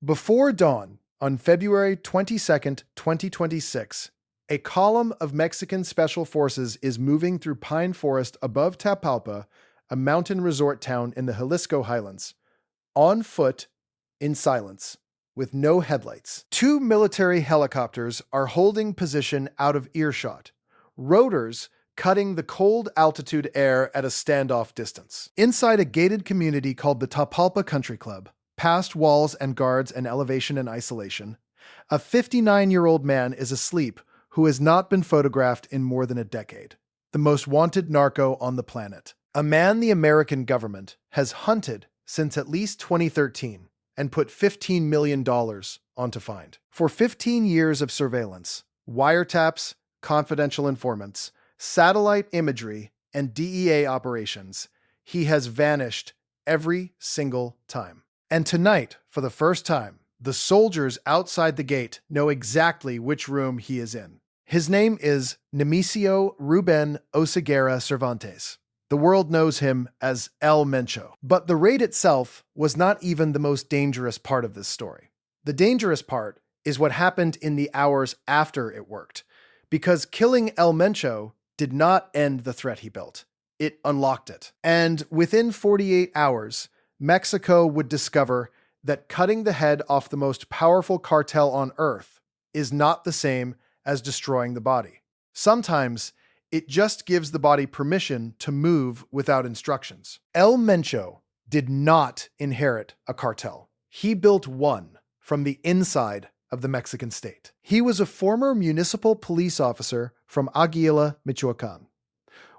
Before dawn, on February 22nd, 2026, a column of Mexican special forces is moving through pine forest above Tapalpa, a mountain resort town in the Jalisco highlands, on foot, in silence, with no headlights. Two military helicopters are holding position out of earshot, rotors cutting the cold altitude air at a standoff distance. Inside a gated community called the Tapalpa Country Club, past walls and guards and elevation and isolation, a 59-year-old man is asleep who has not been photographed in more than a decade. The most wanted narco on the planet. A man the American government has hunted since at least 2013 and put $15 million on to find. For 15 years of surveillance, wiretaps, confidential informants, satellite imagery, and DEA operations, he has vanished every single time. And tonight, for the first time, the soldiers outside the gate know exactly which room he is in. His name is Nemesio Ruben Oseguera Cervantes. The world knows him as El Mencho. But the raid itself was not even the most dangerous part of this story. The dangerous part is what happened in the hours after it worked, because killing El Mencho did not end the threat he built. It unlocked it. And within 48 hours, Mexico would discover that cutting the head off the most powerful cartel on Earth is not the same as destroying the body. Sometimes, it just gives the body permission to move without instructions. El Mencho did not inherit a cartel. He built one from the inside of the Mexican state. He was a former municipal police officer from Aguila, Michoacan,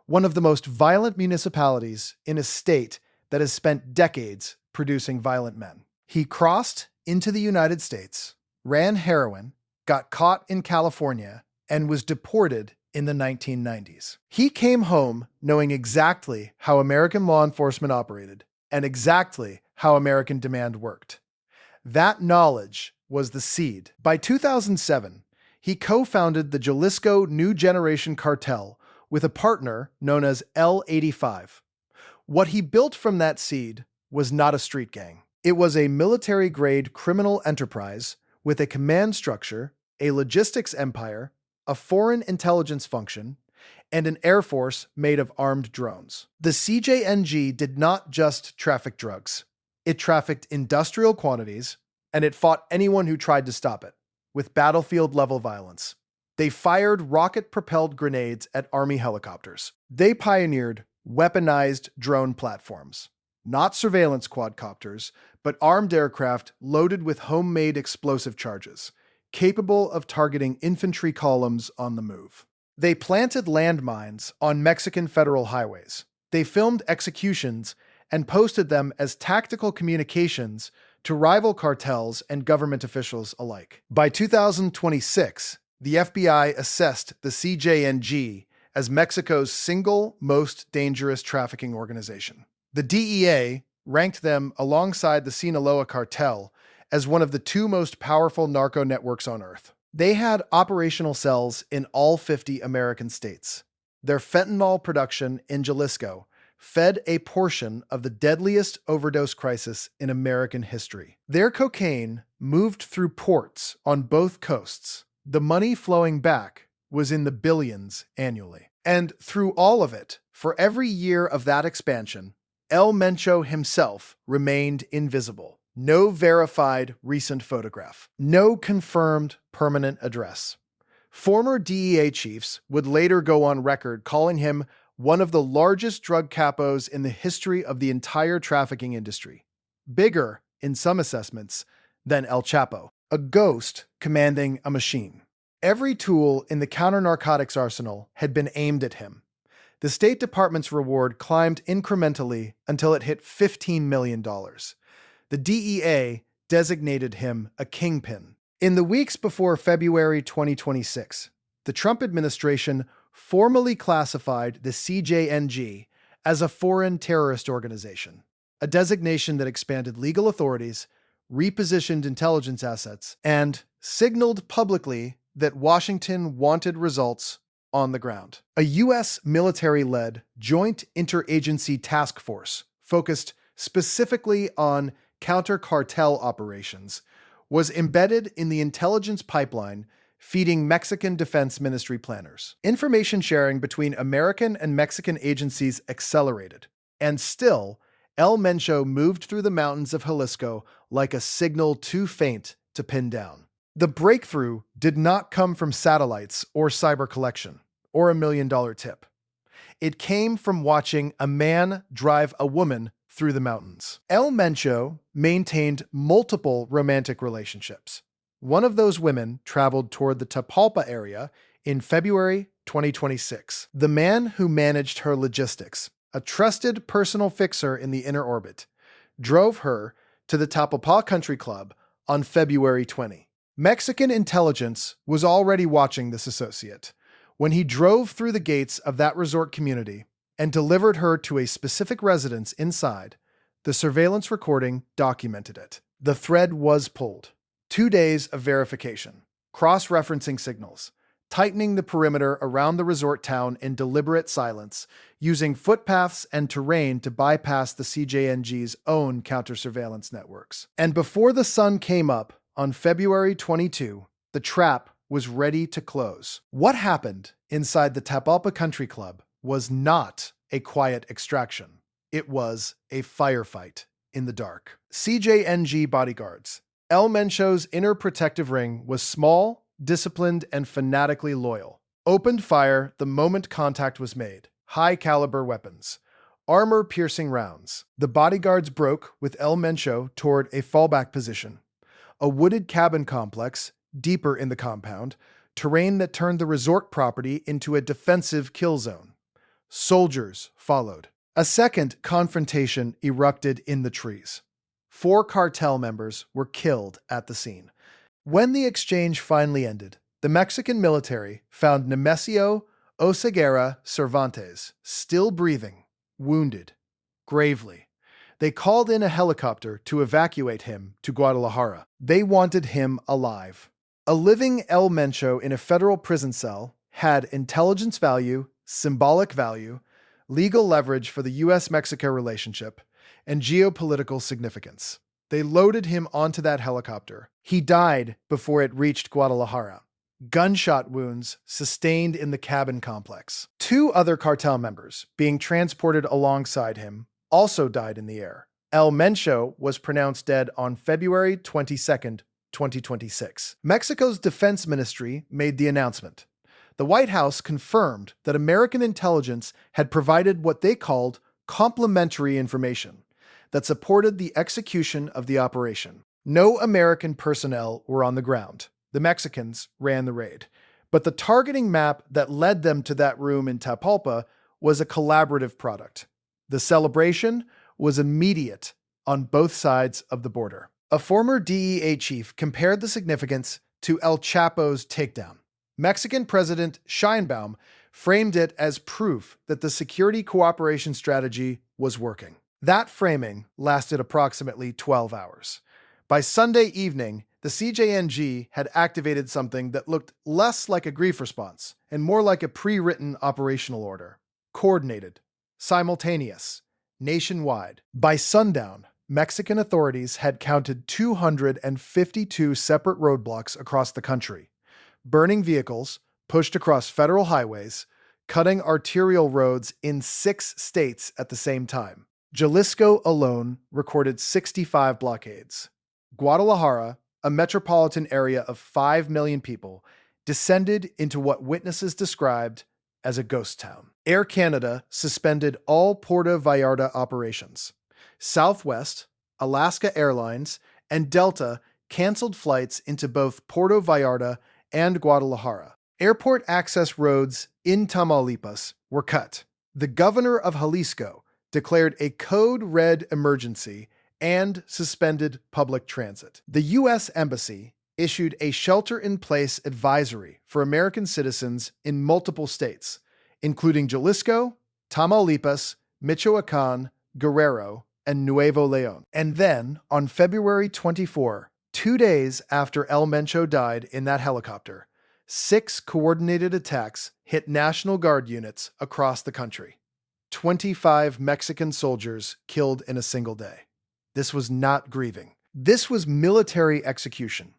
one of the most violent municipalities in a state that has spent decades producing violent men. He crossed into the United States, ran heroin, got caught in California, and was deported in the 1990s. He came home knowing exactly how American law enforcement operated and exactly how American demand worked. That knowledge was the seed. By 2007, he co-founded the Jalisco New Generation Cartel with a partner known as L85. What he built from that seed was not a street gang. It was a military-grade criminal enterprise with a command structure, a logistics empire, a foreign intelligence function, and an air force made of armed drones. The CJNG did not just traffic drugs. It trafficked industrial quantities, and it fought anyone who tried to stop it, with battlefield-level violence. They fired rocket-propelled grenades at Army helicopters. They pioneered weaponized drone platforms. Not surveillance quadcopters, but armed aircraft loaded with homemade explosive charges, capable of targeting infantry columns on the move. They planted landmines on Mexican federal highways. They filmed executions and posted them as tactical communications to rival cartels and government officials alike. By 2026, the FBI assessed the CJNG as Mexico's single most dangerous trafficking organization. The DEA ranked them alongside the Sinaloa cartel as one of the two most powerful narco networks on Earth. They had operational cells in all 50 American states. Their fentanyl production in Jalisco fed a portion of the deadliest overdose crisis in American history. Their cocaine moved through ports on both coasts. The money flowing back was in the billions annually. And through all of it, for every year of that expansion, El Mencho himself remained invisible. No verified recent photograph. No confirmed permanent address. Former DEA chiefs would later go on record calling him one of the largest drug capos in the history of the entire trafficking industry. Bigger, in some assessments, than El Chapo. A ghost commanding a machine. Every tool in the counter-narcotics arsenal had been aimed at him. The State Department's reward climbed incrementally until it hit $15 million. The DEA designated him a kingpin. In the weeks before February 2026, the Trump administration formally classified the CJNG as a foreign terrorist organization, a designation that expanded legal authorities, repositioned intelligence assets, and signaled publicly that Washington wanted results on the ground. A U.S. military-led joint interagency task force focused specifically on counter-cartel operations was embedded in the intelligence pipeline feeding Mexican Defense Ministry planners. Information sharing between American and Mexican agencies accelerated, and still, El Mencho moved through the mountains of Jalisco like a signal too faint to pin down. The breakthrough did not come from satellites or cyber collection or $1 million tip. It came from watching a man drive a woman through the mountains. El Mencho maintained multiple romantic relationships. One of those women traveled toward the Tapalpa area in February 2026. The man who managed her logistics, a trusted personal fixer in the inner orbit, drove her to the Tapalpa Country Club on February 20. Mexican intelligence was already watching this associate when he drove through the gates of that resort community and delivered her to a specific residence inside. The surveillance recording documented it. The thread was pulled. 2 days of verification, cross-referencing signals, tightening the perimeter around the resort town in deliberate silence, using footpaths and terrain to bypass the CJNG's own counter-surveillance networks. And before the sun came up on February 22, the trap was ready to close. What happened inside the Tapalpa Country Club was not a quiet extraction. It was a firefight in the dark. CJNG bodyguards. El Mencho's inner protective ring was small, disciplined, and fanatically loyal. Opened fire the moment contact was made. High-caliber weapons. Armor-piercing rounds. The bodyguards broke with El Mencho toward a fallback position. A wooded cabin complex, deeper in the compound, terrain that turned the resort property into a defensive kill zone. Soldiers followed. A second confrontation erupted in the trees. 4 cartel members were killed at the scene. When the exchange finally ended, the Mexican military found Nemesio Oseguera Cervantes still breathing, wounded, gravely. They called in a helicopter to evacuate him to Guadalajara. They wanted him alive. A living El Mencho in a federal prison cell had intelligence value, symbolic value, legal leverage for the U.S.-Mexico relationship, and geopolitical significance. They loaded him onto that helicopter. He died before it reached Guadalajara. Gunshot wounds sustained in the cabin complex. 2 other cartel members, being transported alongside him, also died in the air. El Mencho was pronounced dead on February 22, 2026. Mexico's defense ministry made the announcement. The White House confirmed that American intelligence had provided what they called complementary information that supported the execution of the operation. No American personnel were on the ground. The Mexicans ran the raid. But the targeting map that led them to that room in Tapalpa was a collaborative product. The celebration was immediate on both sides of the border. A former DEA chief compared the significance to El Chapo's takedown. Mexican President Sheinbaum framed it as proof that the security cooperation strategy was working. That framing lasted approximately 12 hours. By Sunday evening, the CJNG had activated something that looked less like a grief response and more like a pre-written operational order. Coordinated, simultaneous, nationwide. By sundown, Mexican authorities had counted 252 separate roadblocks across the country. Burning vehicles pushed across federal highways, cutting arterial roads in 6 states at the same time. Jalisco alone recorded 65 blockades. Guadalajara, a metropolitan area of 5 million people, descended into what witnesses described as a ghost town. Air Canada suspended all Puerto Vallarta operations. Southwest, Alaska Airlines, and Delta canceled flights into both Puerto Vallarta and Guadalajara. Airport access roads in Tamaulipas were cut. The governor of Jalisco declared a code red emergency and suspended public transit. The U.S. Embassy issued a shelter-in-place advisory for American citizens in multiple states, including Jalisco, Tamaulipas, Michoacán, Guerrero, and Nuevo León. And then, on February 24, 2 days after El Mencho died in that helicopter, 6 coordinated attacks hit National Guard units across the country. 25 Mexican soldiers killed in a single day. This was not grieving. This was military execution.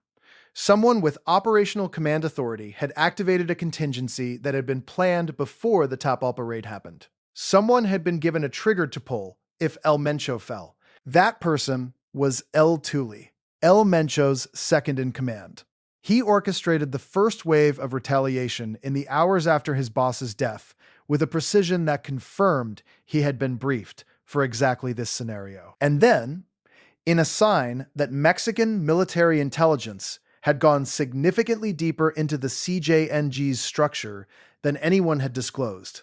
Someone with operational command authority had activated a contingency that had been planned before the Tapalpa raid happened. Someone had been given a trigger to pull if El Mencho fell. That person was El Tuli, El Mencho's second in command. He orchestrated the first wave of retaliation in the hours after his boss's death with a precision that confirmed he had been briefed for exactly this scenario. And then, in a sign that Mexican military intelligence had gone significantly deeper into the CJNG's structure than anyone had disclosed,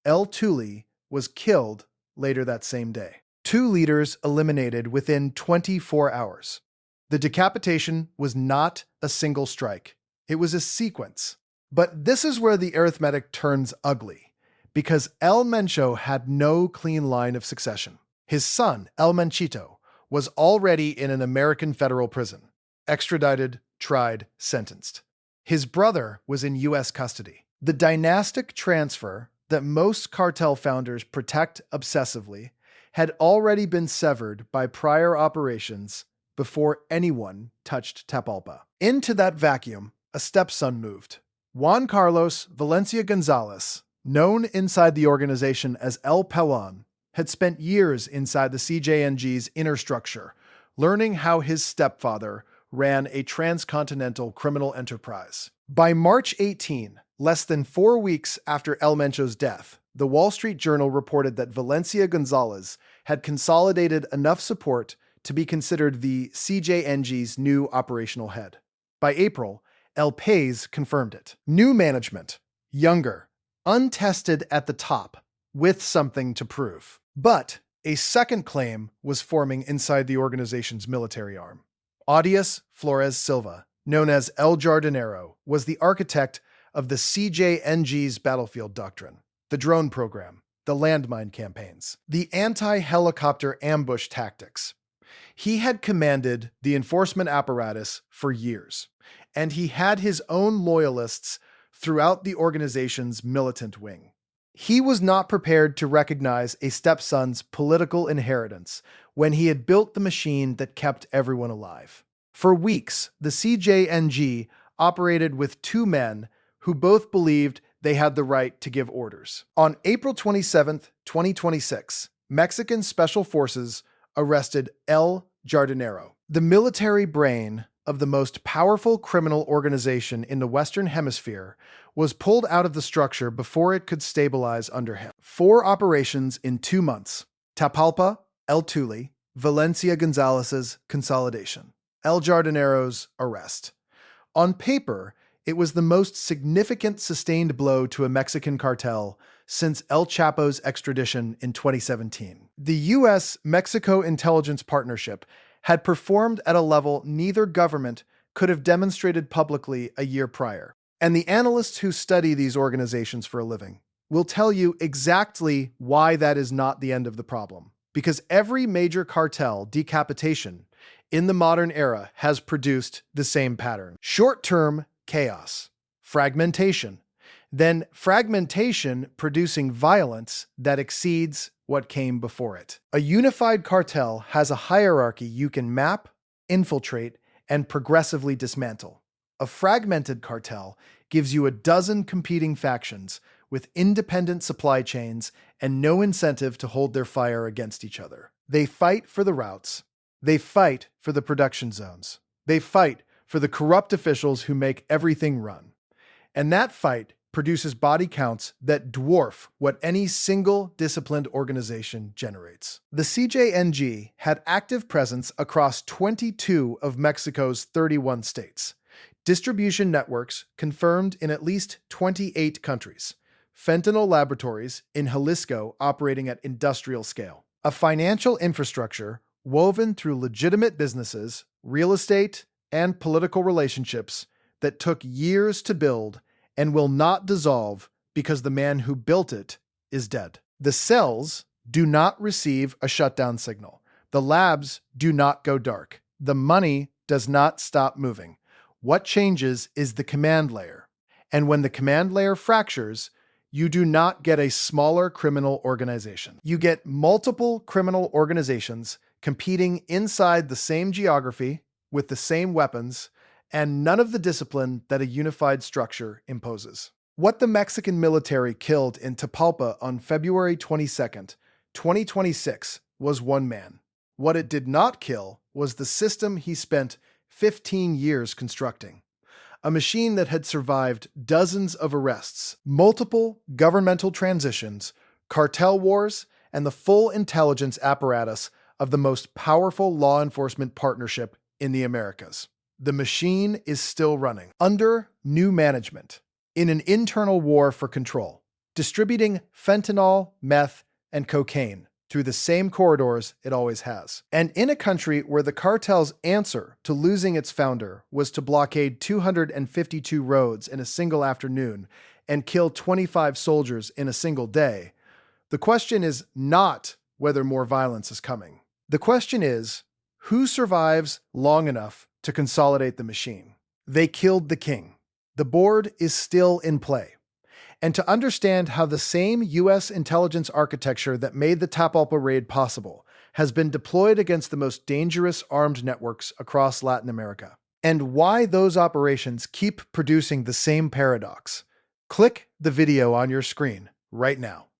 El Tuli was killed later that same day. 2 leaders eliminated within 24 hours. The decapitation was not a single strike. It was a sequence. But this is where the arithmetic turns ugly, because El Mencho had no clean line of succession. His son, El Menchito, was already in an American federal prison, extradited, tried, sentenced. His brother was in U.S. custody. The dynastic transfer that most cartel founders protect obsessively had already been severed by prior operations before anyone touched Tapalpa. Into that vacuum, a stepson moved. Juan Carlos Valencia Gonzalez, known inside the organization as El Pelon, had spent years inside the CJNG's inner structure, learning how his stepfather ran a transcontinental criminal enterprise. By March 18, less than 4 weeks after El Mencho's death, the Wall Street Journal reported that Valencia Gonzalez had consolidated enough support to be considered the CJNG's new operational head. By April, El Pez confirmed it. New management, younger, untested at the top, with something to prove. But a second claim was forming inside the organization's military arm. Audius Flores Silva, known as El Jardinero, was the architect of the CJNG's battlefield doctrine, the drone program, the landmine campaigns, the anti-helicopter ambush tactics. He had commanded the enforcement apparatus for years, and he had his own loyalists throughout the organization's militant wing. He was not prepared to recognize a stepson's political inheritance when he had built the machine that kept everyone alive. For weeks, the CJNG operated with 2 men who both believed they had the right to give orders. On April 27, 2026, Mexican Special Forces arrested El Jardinero, the military brain of the most powerful criminal organization in the Western Hemisphere, was pulled out of the structure before it could stabilize under him. 4 operations in 2 months. Tapalpa, El Tuli, Valencia Gonzalez's consolidation, El Jardinero's arrest. On paper, it was the most significant sustained blow to a Mexican cartel since El Chapo's extradition in 2017. The U.S.-Mexico intelligence partnership had performed at a level neither government could have demonstrated publicly a year prior. And the analysts who study these organizations for a living will tell you exactly why that is not the end of the problem. Because every major cartel decapitation in the modern era has produced the same pattern. Short-term chaos, fragmentation, then fragmentation producing violence that exceeds what came before it. A unified cartel has a hierarchy you can map, infiltrate, and progressively dismantle. A fragmented cartel gives you a dozen competing factions with independent supply chains and no incentive to hold their fire against each other. They fight for the routes. They fight for the production zones. They fight for the corrupt officials who make everything run. And that fight produces body counts that dwarf what any single disciplined organization generates. The CJNG had active presence across 22 of Mexico's 31 states. Distribution networks confirmed in at least 28 countries. Fentanyl laboratories in Jalisco operating at industrial scale. A financial infrastructure woven through legitimate businesses, real estate, and political relationships that took years to build and will not dissolve because the man who built it is dead. The cells do not receive a shutdown signal. The labs do not go dark. The money does not stop moving. What changes is the command layer. And when the command layer fractures, you do not get a smaller criminal organization. You get multiple criminal organizations competing inside the same geography, with the same weapons, and none of the discipline that a unified structure imposes. What the Mexican military killed in Tapalpa on February 22nd, 2026, was one man. What it did not kill was the system he spent 15 years constructing. A machine that had survived dozens of arrests, multiple governmental transitions, cartel wars, and the full intelligence apparatus of the most powerful law enforcement partnership in the Americas. The machine is still running, under new management, in an internal war for control, distributing fentanyl, meth, and cocaine through the same corridors it always has. And in a country where the cartel's answer to losing its founder was to blockade 252 roads in a single afternoon and kill 25 soldiers in a single day, the question is not whether more violence is coming. The question is, who survives long enough to consolidate the machine? They killed the king. The board is still in play. And to understand how the same U.S. intelligence architecture that made the Tapalpa raid possible has been deployed against the most dangerous armed networks across Latin America, and why those operations keep producing the same paradox, click the video on your screen right now.